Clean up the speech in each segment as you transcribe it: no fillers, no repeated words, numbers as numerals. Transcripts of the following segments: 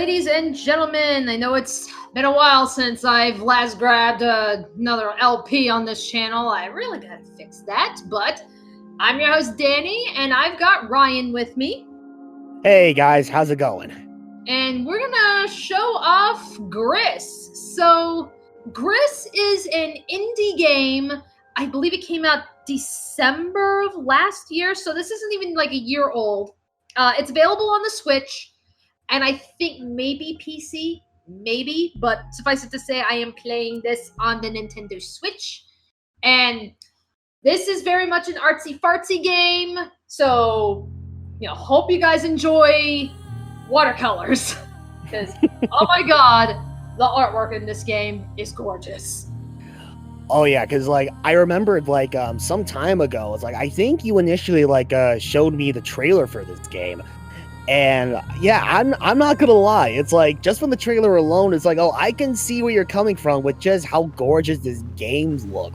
ladies and gentlemen. I know it's been a while since I've last grabbed another LP on this channel. I really gotta fix that, but I'm your host, Danny, and I've got Ryan with me. Hey guys, how's it going? And we're gonna show off Gris. So, Gris is an indie game. I believe it came out December of last year, so this isn't even like a year old. It's available on the Switch, and I think maybe PC, maybe, but suffice it to say, I am playing this on the Nintendo Switch, and this is very much an artsy-fartsy game, so, hope you guys enjoy watercolors, because, oh my god, the artwork in this game is gorgeous. Oh yeah, because I remembered some time ago, it's I think you initially showed me the trailer for this game. And yeah, I'm not gonna lie, it's just from the trailer alone, it's oh, I can see where you're coming from with just how gorgeous this games look.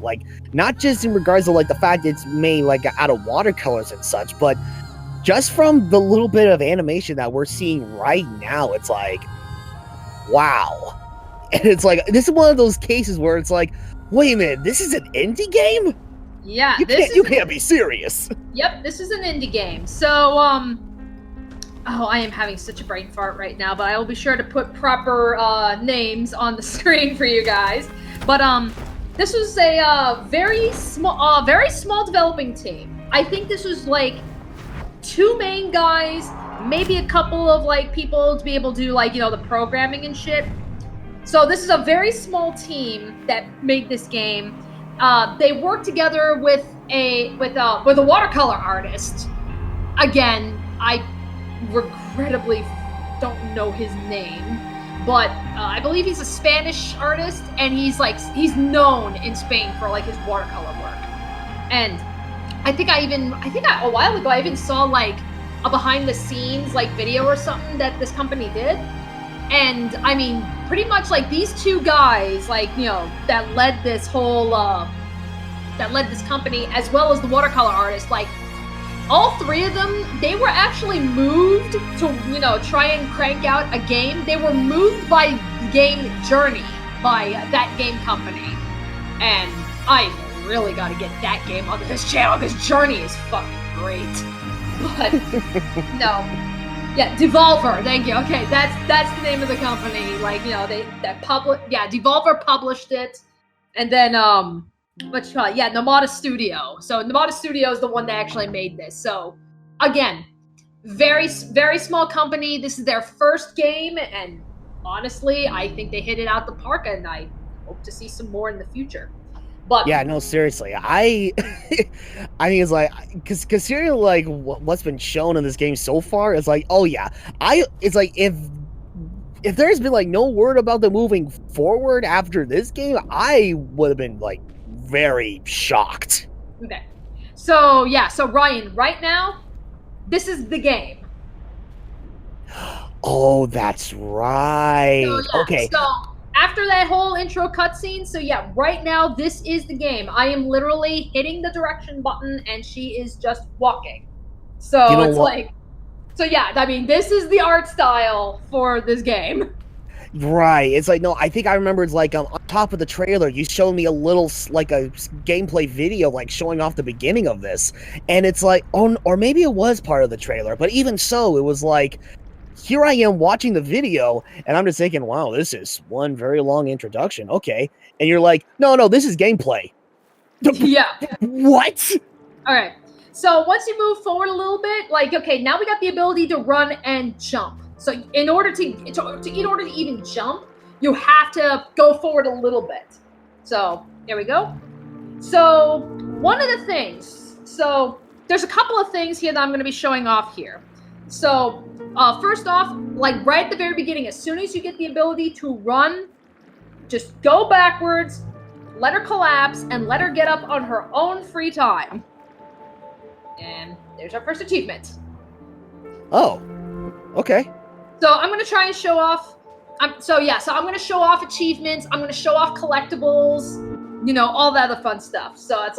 Not just in regards to the fact it's made out of watercolors and such, but just from the little bit of animation that we're seeing right now, it's wow. And it's this is one of those cases where it's wait a minute, this is an indie game? Yeah, you can't be serious. Yep, this is an indie game. So, oh, I am having such a brain fart right now, but I will be sure to put proper names on the screen for you guys. But this was a very small developing team. I think this was two main guys, maybe a couple of people to be able to do the programming and shit. So this is a very small team that made this game. They worked together with a watercolor artist. Again, I regrettably don't know his name, but I believe he's a Spanish artist, and he's known in Spain for his watercolor work. And I think a while ago I even saw a behind the scenes video or something that this company did. And I mean, pretty much these two guys, that led this whole, that led this company, as well as the watercolor artist, all three of them, they were actually moved to, try and crank out a game. They were moved by the game Journey, by that game company. And I really gotta get that game onto this channel, because Journey is fucking great. But, no. Yeah, Devolver. Thank you. Okay, that's the name of the company. Devolver published it, and then Nomada Studio. So Nomada Studio is the one that actually made this. So again, very small company. This is their first game, and honestly, I think they hit it out the park, and I hope to see some more in the future. But yeah, no, seriously, I mean, it's considering what's been shown in this game so far, it's oh yeah, it's if there's been no word about them moving forward after this game, I would have been very shocked. Okay, so yeah, so Ryan, right now, this is the game. Oh, that's right. So, yeah, okay. So after that whole intro cutscene, so yeah, right now, this is the game. I am literally hitting the direction button, and she is just walking. So so yeah, I mean, this is the art style for this game. Right. It's no, I think I remember it's on top of the trailer, you showed me a little, a gameplay video, showing off the beginning of this. And it's or maybe it was part of the trailer, but even so, it was here I am watching the video, and I'm just thinking, wow, this is one very long introduction. Okay. And you're no, this is gameplay. Yeah. What? All right. So once you move forward a little bit, okay, now we got the ability to run and jump. So in order to even jump, you have to go forward a little bit. So there we go. So one of the things, so there's a couple of things here that I'm going to be showing off here. So first off, right at the very beginning, as soon as you get the ability to run, just go backwards, let her collapse, and let her get up on her own free time. And there's our first achievement. Oh, okay. So I'm going to try and show off, I'm going to show off achievements, I'm going to show off collectibles, all that other fun stuff. So it's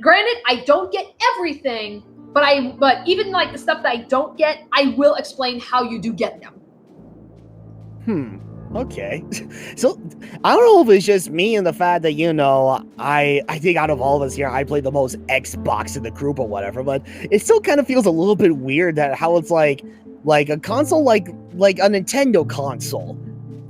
granted, I don't get everything, but even the stuff that I don't get, I will explain how you do get them. Okay. So I don't know if it's just me and the fact that, I think out of all of us here, I played the most Xbox in the group or whatever, but it still kind of feels a little bit weird that how it's like a console like a Nintendo console.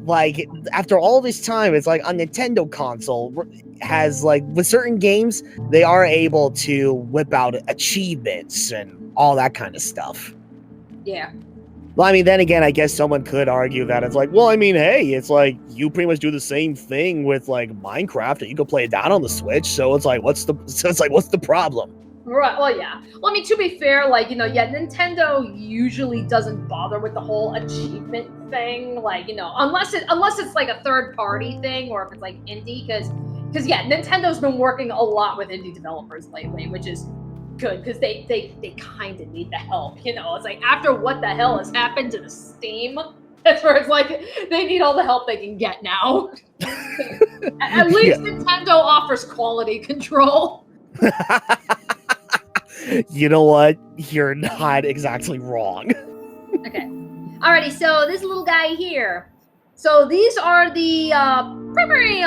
Like after all this time, it's like a Nintendo console has like with certain games, they are able to whip out achievements and all that kind of stuff. Yeah. Well, I mean, then again, I guess someone could argue that it's like, well, I mean, hey, it's like you pretty much do the same thing with like Minecraft, and you can play it down on the Switch. So it's like, what's the problem? Right. Well, yeah. Well, I mean, to be fair, like, Nintendo usually doesn't bother with the whole achievement thing, like, unless it's like a third party thing or if it's like indie, because yeah, Nintendo's been working a lot with indie developers lately, which is good because they kind of need the help. It's like after what the hell has happened to the Steam, that's where it's like they need all the help they can get now. At least Nintendo offers quality control. You know what? You're not exactly wrong. Okay. Alrighty, so this little guy here. So these are the primary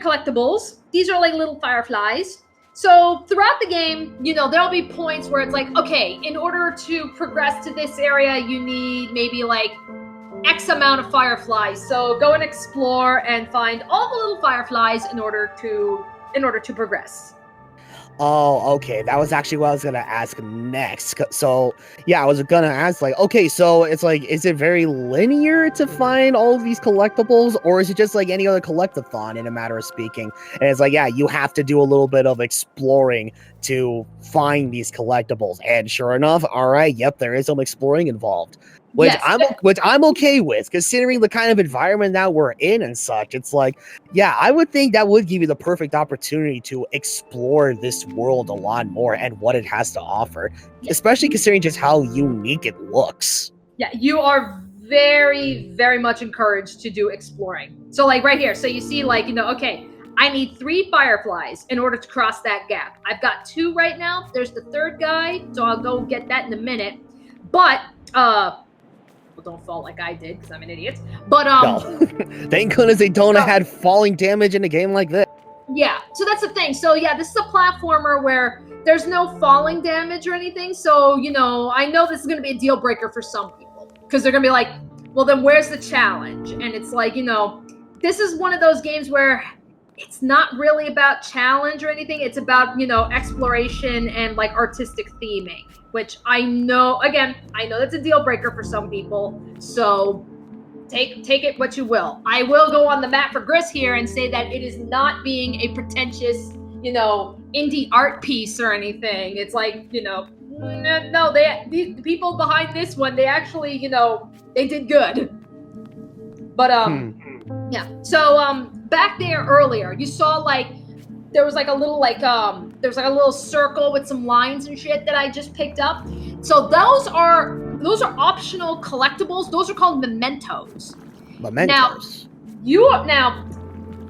collectibles. These are like little fireflies. So throughout the game, there'll be points where it's like, okay, in order to progress to this area, you need maybe like X amount of fireflies. So go and explore and find all the little fireflies in order to progress. Oh, okay. That was actually what I was gonna ask next. So, yeah, I was gonna ask, like, okay, so it's like, is it very linear to find all of these collectibles, or is it just like any other collectathon, in a matter of speaking? And it's like, yeah, you have to do a little bit of exploring to find these collectibles. And sure enough, all right, yep, there is some exploring involved. Which I'm okay with, considering the kind of environment that we're in and such. It's like, yeah, I would think that would give you the perfect opportunity to explore this world a lot more and what it has to offer, especially considering just how unique it looks. Yeah, you are very, very much encouraged to do exploring. So like right here, so you see like, okay, I need 3 fireflies in order to cross that gap. I've got 2 right now. There's the third guy, so I'll go get that in a minute. But, don't fall like I did because I'm an idiot. But no. Thank goodness they don't have had falling damage in a game like this. Yeah, so that's the thing. So yeah, this is a platformer where there's no falling damage or anything. So I know this is going to be a deal breaker for some people because they're going to be like, well, then where's the challenge? And it's like, this is one of those games where it's not really about challenge or anything. It's about exploration and like artistic theming. Which I know that's a deal breaker for some people. So take it what you will. I will go on the map for Gris here and say that it is not being a pretentious, indie art piece or anything. It's like, no, the people behind this one, they actually, they did good. But yeah. So back there earlier, you saw like there was like a little circle with some lines and shit that I just picked up. So those are optional collectibles. Those are called mementos. Mementos. Now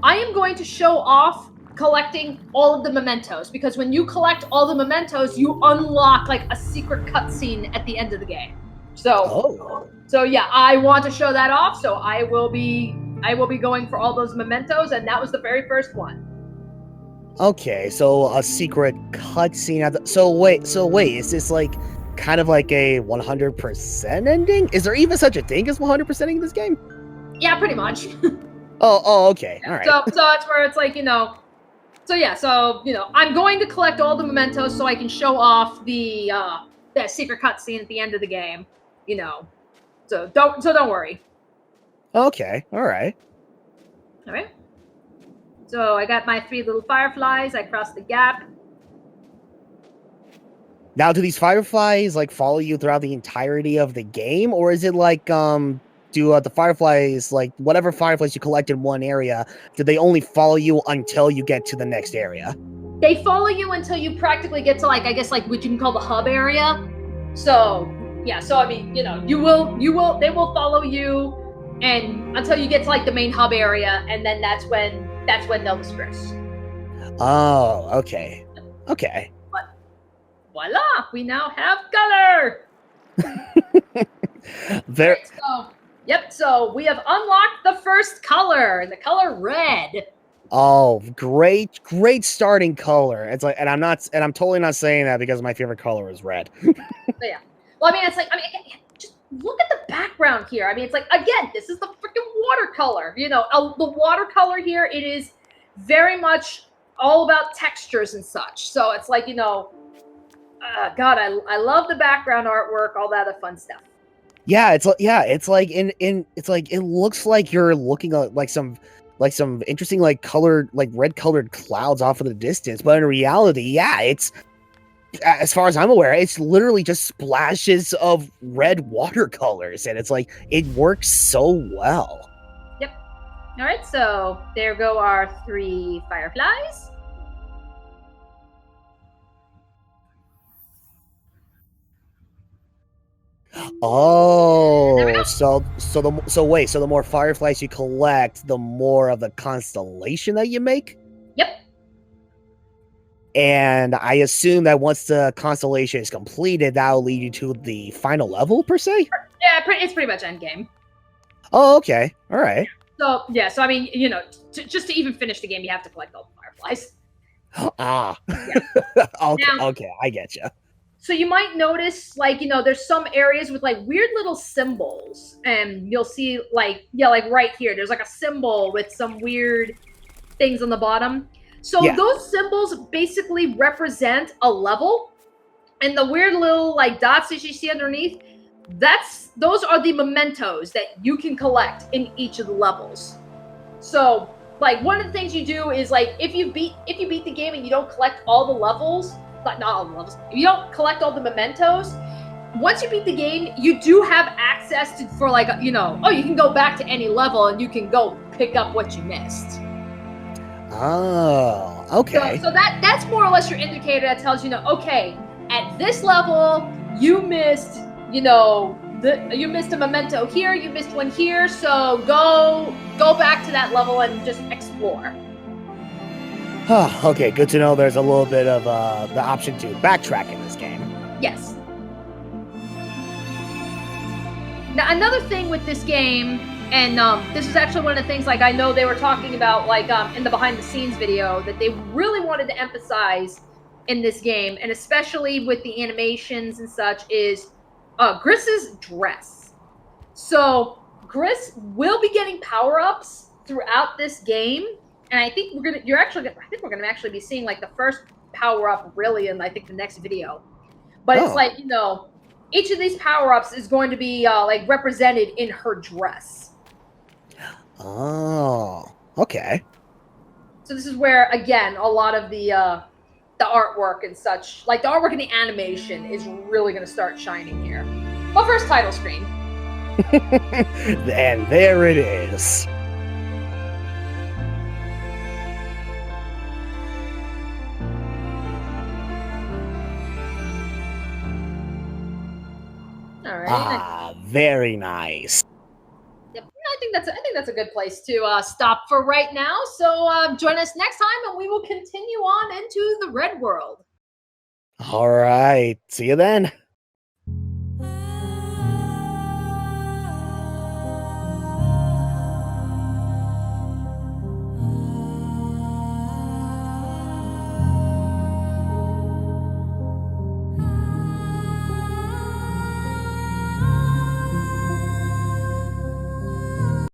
I am going to show off collecting all of the mementos because when you collect all the mementos, you unlock like a secret cutscene at the end of the game. So yeah, I want to show that off. So I will be going for all those mementos, and that was the very first one. Okay, so a secret cutscene. So wait, is this like kind of like a 100% ending? Is there even such a thing as 100% in this game? Yeah, pretty much. Oh, okay, all right. So that's where it's like, So yeah, I'm going to collect all the mementos so I can show off the secret cutscene at the end of the game. So don't worry. Okay, all right. All right. So I got my 3 little fireflies. I crossed the gap. Now, do these fireflies like follow you throughout the entirety of the game, or is it like do the fireflies, like whatever fireflies you collect in one area, do they only follow you until you get to the next area? They follow you until you practically get to like I guess like what you can call the hub area. So yeah, so I mean they will follow you and until you get to like the main hub area, and then that's when they'll disperse. Oh, okay. Okay. But voila, we now have color. There. Right, so Yep, so we have unlocked the first color, the color red. Oh, great starting color. It's like, and I'm totally not saying that because my favorite color is red. Yeah. Well, I mean, it's like, just look at the background here. I mean, it's like, again, this is the freaking watercolor. You know, the watercolor here, it is very much all about textures and such. So it's like, you know, God, I love the background artwork, all that fun stuff. Yeah, it's like it's like it looks like you're looking at like some interesting like colored like red colored clouds off in the distance, but in reality, yeah, it's as far as I'm aware, it's literally just splashes of red watercolors, and it's like it works so well. Yep. All right, so there go our 3 fireflies. Oh, so the more fireflies you collect, the more of the constellation that you make? Yep. And I assume that once the constellation is completed, that'll lead you to the final level, per se? Yeah, it's pretty much endgame. Oh, okay. All right. So, yeah, so I mean, you know, just to even finish the game, you have to collect all the fireflies. Ah. Yeah. Okay, Now, okay, I get you. So you might notice, like, you know, there's some areas with like weird little symbols, and you'll see like, yeah, like right here, there's like a symbol with some weird things on the bottom. So Yeah. those symbols basically represent a level, and the weird little like dots that you see underneath, those are the mementos that you can collect in each of the levels. So like one of the things you do is like if you beat the game and you don't collect all the levels, not all the levels, if you don't collect all the mementos, once you beat the game, you do have access to for like, you know, oh, you can go back to any level and you can go pick up what you missed. Oh, okay. So that's more or less your indicator that tells you, okay, at this level you missed, you know, you missed a memento here, you missed one here, so go back to that level and just explore. Okay, good to know there's a little bit of the option to backtrack in this game. Yes. Now, another thing with this game, and this is actually one of the things, like, I know they were talking about, like, in the behind-the-scenes video, that they really wanted to emphasize in this game, and especially with the animations and such, is Gris's dress. So, Gris will be getting power-ups throughout this game, and I think we're gonna actually be seeing like the first power-up really in I think the next video. But it's like, you know, each of these power-ups is going to be like represented in her dress. Oh, okay. So this is where again a lot of the artwork and such, like the artwork and the animation, is really going to start shining here. But first, title screen. And there it is. All right. Ah, very nice. Yep. I think that's a good place to stop for right now. So join us next time, and we will continue on into the Red World. All right. See you then.